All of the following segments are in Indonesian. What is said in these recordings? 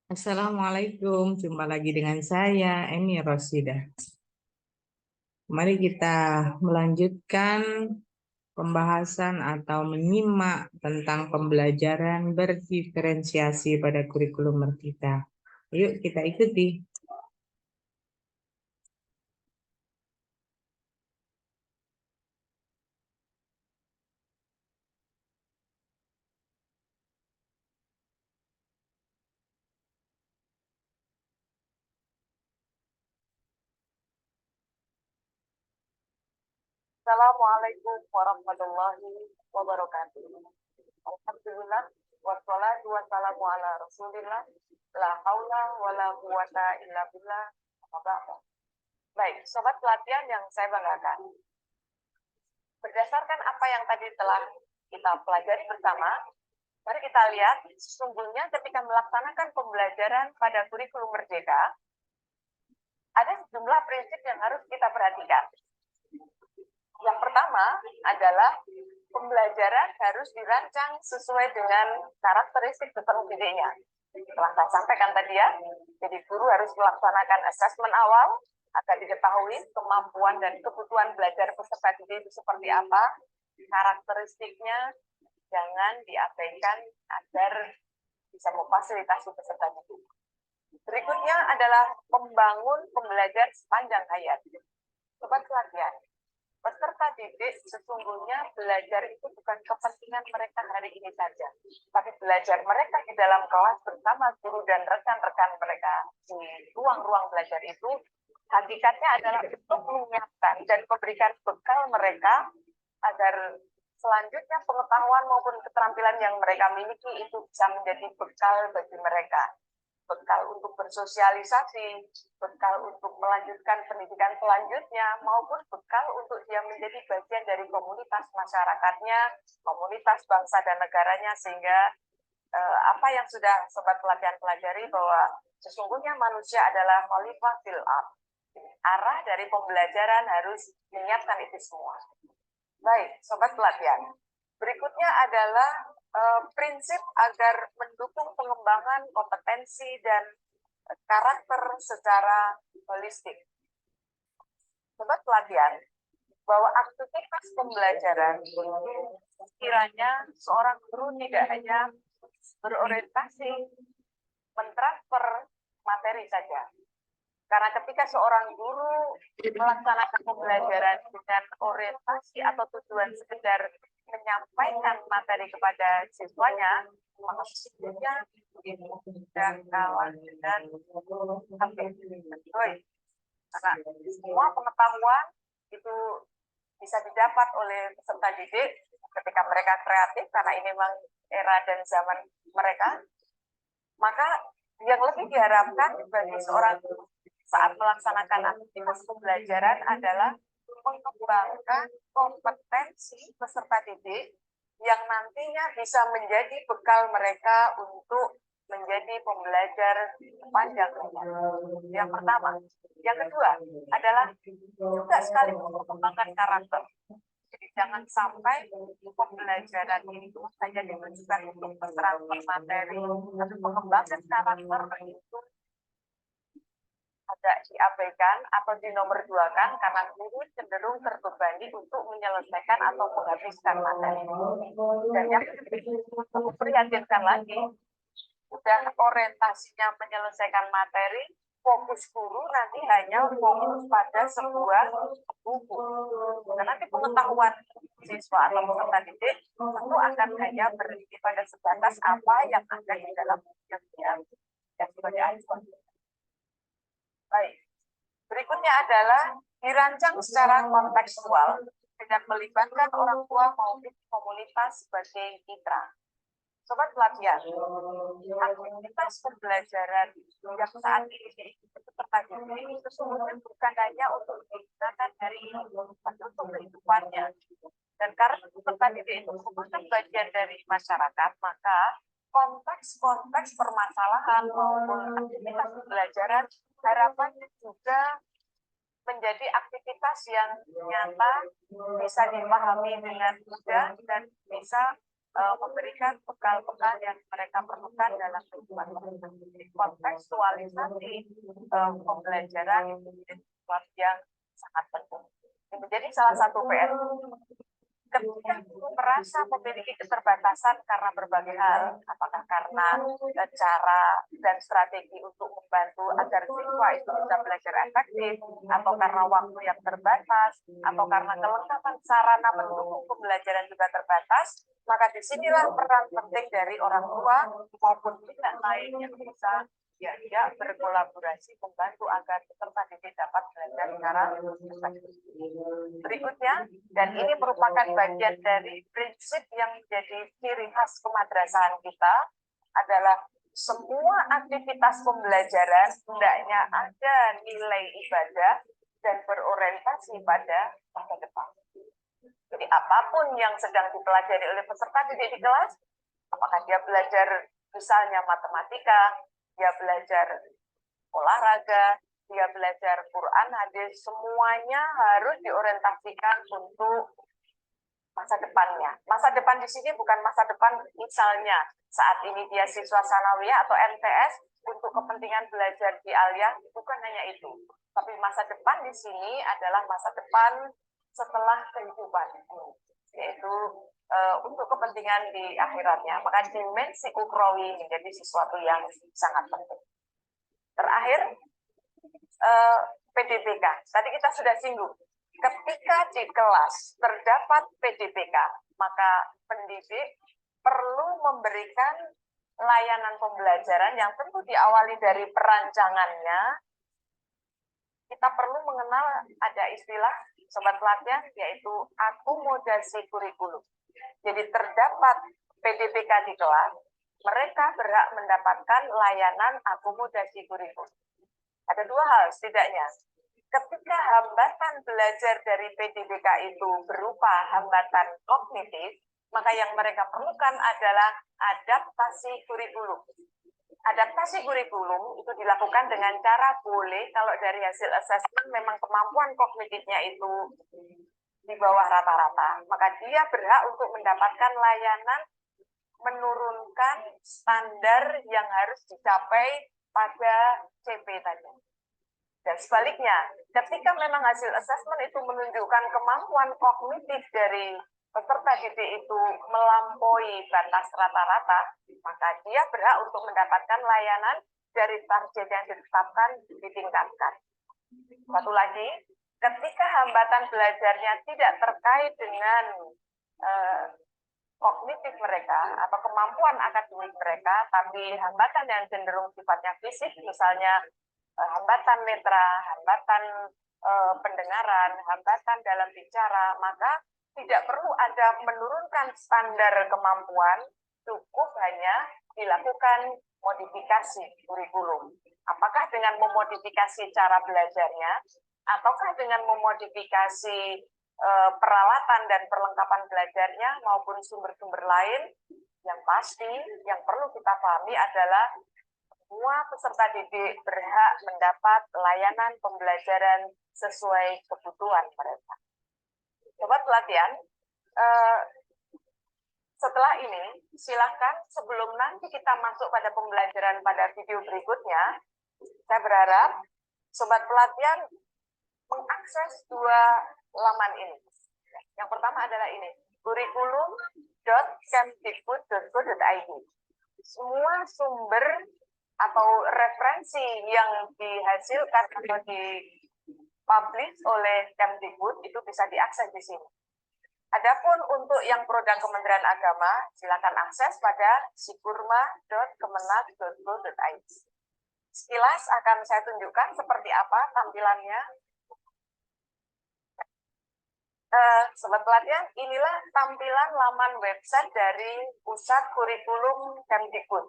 Assalamualaikum, jumpa lagi dengan saya, Emi Rosidah. Mari kita melanjutkan pembahasan atau menyimak tentang pembelajaran berdiferensiasi pada kurikulum Merdeka. Yuk kita ikuti. Assalamualaikum warahmatullahi wabarakatuh. Alhamdulillah, wassalatu wassalamu ala rasulillah, la haula wa la quwata illa billah. Baik, sobat pelatihan yang saya banggakan. Berdasarkan apa yang tadi telah kita pelajari bersama, mari kita lihat sesungguhnya ketika melaksanakan pembelajaran pada kurikulum Merdeka, ada sejumlah prinsip yang harus kita perhatikan. Yang pertama adalah pembelajaran harus dirancang sesuai dengan karakteristik peserta didiknya. Telah saya sampaikan tadi ya, jadi guru harus melaksanakan asesmen awal agar diketahui kemampuan dan kebutuhan belajar peserta didik itu seperti apa, karakteristiknya jangan diabaikan agar bisa memfasilitasi peserta didik. Berikutnya adalah membangun pembelajar sepanjang hayat. Sobat pelatihan, peserta didik sesungguhnya belajar itu bukan kepentingan mereka hari ini saja, tapi belajar mereka di dalam kelas bersama guru dan rekan-rekan mereka di ruang-ruang belajar itu hakikatnya adalah untuk menyiapkan dan memberikan bekal mereka agar selanjutnya pengetahuan maupun keterampilan yang mereka miliki itu bisa menjadi bekal bagi mereka. Bekal untuk bersosialisasi, bekal untuk melanjutkan pendidikan selanjutnya, maupun bekal untuk dia menjadi bagian dari komunitas masyarakatnya, komunitas bangsa dan negaranya, sehingga apa yang sudah sobat pelatihan pelajari bahwa sesungguhnya manusia adalah khalifah fil ardh. Arah dari pembelajaran harus menyiapkan itu semua. Baik, sobat pelatihan. Berikutnya adalah prinsip agar mendukung pengembangan kompetensi dan karakter secara holistik. Sobat pelatihan, bahwa aktivitas pembelajaran kiranya seorang guru tidak hanya berorientasi mentransfer materi saja. Karena ketika seorang guru melaksanakan pembelajaran dengan orientasi atau tujuan sekedar menyampaikan materi kepada siswanya, maka sesungguhnya sudah kalah dengan karena semua pengetahuan itu bisa didapat oleh peserta didik ketika mereka kreatif, karena ini memang era dan zaman mereka. Maka yang lebih diharapkan bagi seorang guru saat melaksanakan aktivitas pembelajaran adalah mengembangkan kompetensi peserta didik yang nantinya bisa menjadi bekal mereka untuk menjadi pembelajar sepanjang hayat. Yang pertama. Yang kedua adalah juga sekaligus mengembangkan karakter. Jadi jangan sampai pembelajaran itu hanya ditujukan untuk mentransfer materi, tapi pengembangan karakter itu agak diabaikan atau dinomorduakan karena guru cenderung terbebani untuk menyelesaikan atau menghabiskan materi. Dan yang memprihatinkan lagi, udah orientasinya menyelesaikan materi, fokus guru nanti hanya fokus pada sebuah buku. Dan nanti pengetahuan siswa atau peserta didik tentu akan hanya berhenti pada sebatas apa yang ada di dalam buku yang sudah diajukan. Baik, berikutnya adalah dirancang secara kontekstual dengan melibatkan orang tua maupun komunitas sebagai mitra. Sobat pelatihan, aktivitas pembelajaran yang saat ini peserta didik ini sesungguhnya bukan hanya untuk digunakan hari ini, tapi untuk kehidupannya. Dan karena peserta didik itu merupakan bagian dari masyarakat, maka konteks-konteks permasalahan maupun aktivitas pembelajaran harapannya juga menjadi aktivitas yang nyata, bisa dipahami dengan mudah, dan bisa memberikan bekal-bekal yang mereka perlukan dalam kehidupan mereka. Kontekstualisasi pembelajaran itu menjadi sesuatu yang sangat penting. Ini menjadi salah satu PR. Ketika guru merasa memiliki keterbatasan karena berbagai hal, apakah karena cara dan strategi untuk membantu agar siswa itu bisa belajar efektif, atau karena waktu yang terbatas, atau karena kelengkapan sarana pendukung pembelajaran juga terbatas, maka disinilah peran penting dari orang tua maupun pihak lain yang bisa diajak berkolaborasi membantu agar peserta didik dapat belajar secara efektif. Berikutnya, dan ini merupakan bagian dari prinsip yang menjadi ciri khas kemadrasahan kita, adalah semua aktivitas pembelajaran hendaknya ada nilai ibadah dan berorientasi pada masa depan. Jadi apapun yang sedang dipelajari oleh peserta didik di kelas, apakah dia belajar misalnya matematika, dia belajar olahraga, dia belajar Quran, hadis, semuanya harus diorientasikan untuk masa depannya. Masa depan di sini bukan masa depan misalnya saat ini dia siswa sanawiyah atau MTS untuk kepentingan belajar di Aliyah, bukan hanya itu. Tapi masa depan di sini adalah masa depan setelah kehidupan, yaitu untuk kepentingan di akhiratnya. Maka dimensi ukhrawi menjadi sesuatu yang sangat penting. Terakhir, PDPK. Tadi kita sudah singgung. Ketika di kelas terdapat PDPK, maka pendidik perlu memberikan layanan pembelajaran yang tentu diawali dari perancangannya. Kita perlu mengenal ada istilah sobat pelatihan, yaitu akomodasi kurikulum. Jadi terdapat PDPK di kelas, mereka berhak mendapatkan layanan akomodasi kurikulum. Ada dua hal setidaknya. Ketika hambatan belajar dari PDPK itu berupa hambatan kognitif, maka yang mereka perlukan adalah adaptasi kurikulum. Adaptasi kurikulum itu dilakukan dengan cara boleh, kalau dari hasil asesmen memang kemampuan kognitifnya itu di bawah rata-rata, maka dia berhak untuk mendapatkan layanan menurunkan standar yang harus dicapai pada CP tadi. Dan sebaliknya, ketika memang hasil asesmen itu menunjukkan kemampuan kognitif dari peserta didik itu melampaui batas rata-rata, maka dia berhak untuk mendapatkan layanan dari target yang ditetapkan ditingkatkan. Satu lagi, ketika hambatan belajarnya tidak terkait dengan kognitif mereka atau kemampuan akademik mereka, tapi hambatan yang cenderung sifatnya fisik, misalnya hambatan netra, hambatan pendengaran, hambatan dalam bicara, maka tidak perlu ada menurunkan standar kemampuan, cukup hanya dilakukan modifikasi kurikulum. Apakah dengan memodifikasi cara belajarnya, ataukah dengan memodifikasi peralatan dan perlengkapan belajarnya maupun sumber-sumber lain, yang pasti yang perlu kita pahami adalah semua peserta didik berhak mendapat layanan pembelajaran sesuai kebutuhan mereka. Sobat pelatihan, setelah ini silakan sebelum nanti kita masuk pada pembelajaran pada video berikutnya, saya berharap sobat pelatihan mengakses dua laman ini. Yang pertama adalah ini, kurikulum.kemdikbud.go.id. Semua sumber atau referensi yang dihasilkan atau dipublish oleh Kemdikbud itu bisa diakses di sini. Adapun untuk yang produk Kementerian Agama, silakan akses pada sikurma.kemenag.go.id. Sekilas akan saya tunjukkan seperti apa tampilannya. Sobat pelatihan, inilah tampilan laman website dari Pusat Kurikulum Kemdikbud.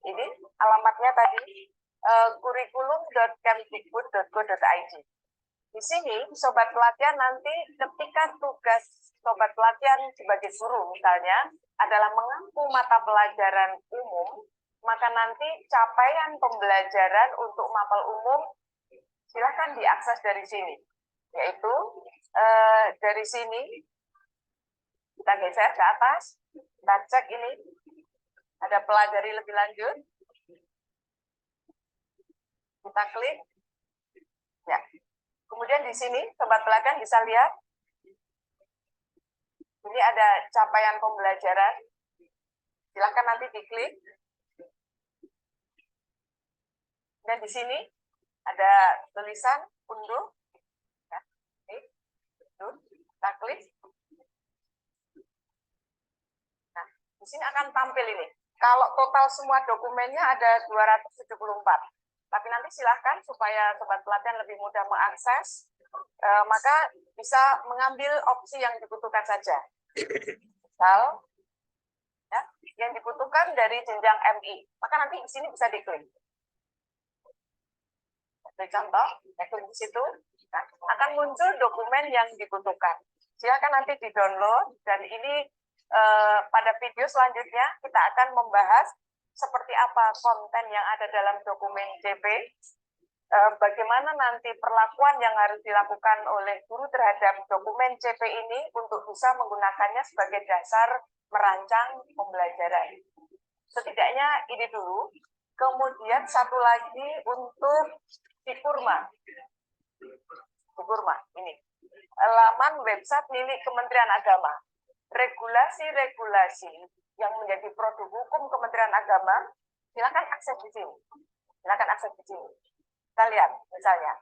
Ini alamatnya tadi, kurikulum.kemdikbud.go.id. Di sini, sobat pelatihan nanti ketika tugas sobat pelatihan sebagai guru misalnya adalah mengampu mata pelajaran umum, maka nanti capaian pembelajaran untuk mapel umum silakan diakses dari sini, yaitu dari sini Kita geser ke atas, kita cek ini, ada pelajari lebih lanjut. Kita klik. Ya. Kemudian di sini, Sobat Teladan bisa lihat, ini ada capaian pembelajaran. Silahkan nanti diklik. Dan di sini ada tulisan unduh. Ya. Ini, unduh. Kita klik. Nah, di sini akan tampil ini. Kalau total semua dokumennya ada 274. Tapi nanti silahkan supaya Sobat Pelatihan lebih mudah mengakses, maka bisa mengambil opsi yang dibutuhkan saja. Misal, ya, yang dibutuhkan dari jenjang MI, maka nanti di sini bisa diklik. Sebagai contoh, klik di situ, nah, akan muncul dokumen yang dibutuhkan. Silakan nanti di-download, dan ini pada video selanjutnya kita akan membahas seperti apa konten yang ada dalam dokumen CP, bagaimana nanti perlakuan yang harus dilakukan oleh guru terhadap dokumen CP ini untuk bisa menggunakannya sebagai dasar merancang pembelajaran. Setidaknya ini dulu. Kemudian satu lagi untuk Sipurma. Sipurma, ini. Laman website milik Kementerian Agama. Regulasi-regulasi yang menjadi produk hukum Kementerian Agama, silakan akses di sini. Silakan akses di sini. Kita lihat, misalnya,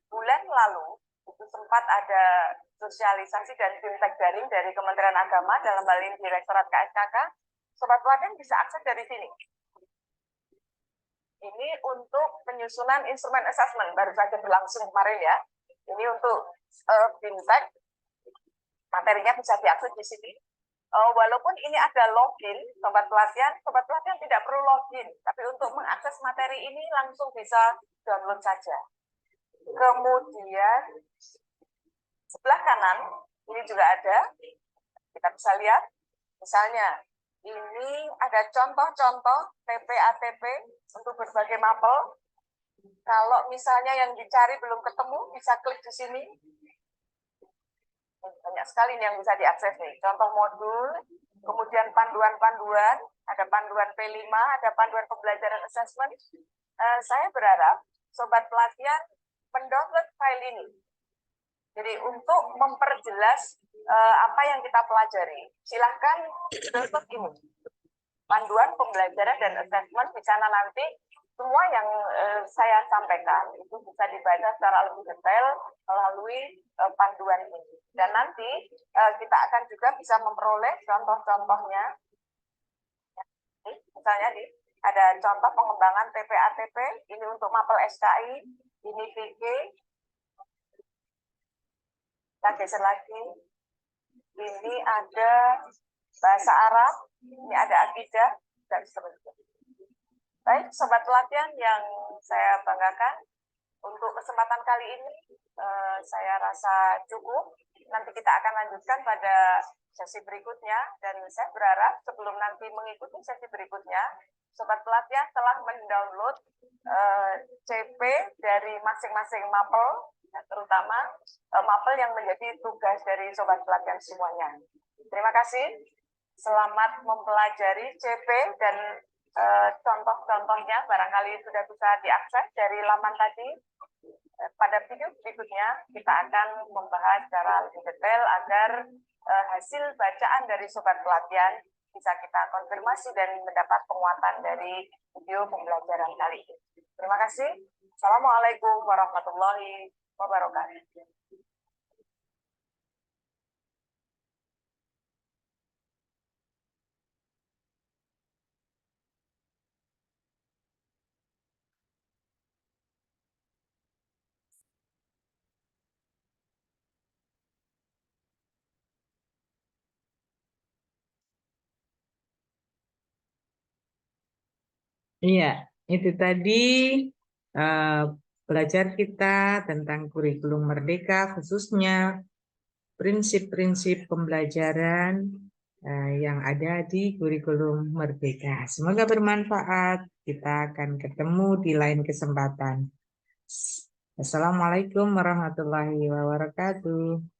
bulan lalu itu sempat ada sosialisasi dan fintech daring dari Kementerian Agama dalam hal ini Direktorat KSKK. Sobat Teladan bisa akses dari sini. Ini untuk penyusunan instrumen assessment, baru saja berlangsung kemarin ya. Ini untuk fintech, materinya bisa diakses di sini. Walaupun ini ada login, Sobat Pelatihan tidak perlu login, tapi untuk mengakses materi ini langsung bisa download saja. Kemudian sebelah kanan ini juga ada, kita bisa lihat, misalnya ini ada contoh-contoh TP-ATP untuk berbagai mapel. Kalau misalnya yang dicari belum ketemu, bisa klik di sini. Banyak sekali yang bisa diakses nih. Contoh modul, kemudian panduan-panduan, ada panduan P5, ada panduan pembelajaran assessment. Saya berharap Sobat Pelatihan mendownload file ini. Jadi untuk memperjelas apa yang kita pelajari, silahkan download ini. Panduan pembelajaran dan assessment, di sana nanti semua yang saya sampaikan itu bisa dibaca secara lebih detail melalui panduan ini. Dan nanti kita akan juga bisa memperoleh contoh-contohnya. Misalnya ada contoh pengembangan TP-ATP, ini untuk mapel SKI, ini VG. Kita geser lagi. Ini ada bahasa Arab, ini ada akidah, dan seterusnya. Baik, Sobat Pelatihan yang saya banggakan, untuk kesempatan kali ini saya rasa cukup. Nanti kita akan lanjutkan pada sesi berikutnya, dan saya berharap sebelum nanti mengikuti sesi berikutnya, Sobat Pelatihan telah mendownload CP dari masing-masing mapel, terutama mapel yang menjadi tugas dari Sobat Pelatihan semuanya. Terima kasih, selamat mempelajari CP, dan contoh-contohnya barangkali sudah bisa diakses dari laman tadi. Pada video berikutnya kita akan membahas secara lebih detail agar hasil bacaan dari Sobat Pelatihan bisa kita konfirmasi dan mendapat penguatan dari video pembelajaran kali ini. Terima kasih. Assalamualaikum warahmatullahi wabarakatuh. Iya, itu tadi belajar kita tentang kurikulum merdeka, khususnya prinsip-prinsip pembelajaran yang ada di kurikulum merdeka. Semoga bermanfaat. Kita akan ketemu di lain kesempatan. Assalamualaikum warahmatullahi wabarakatuh.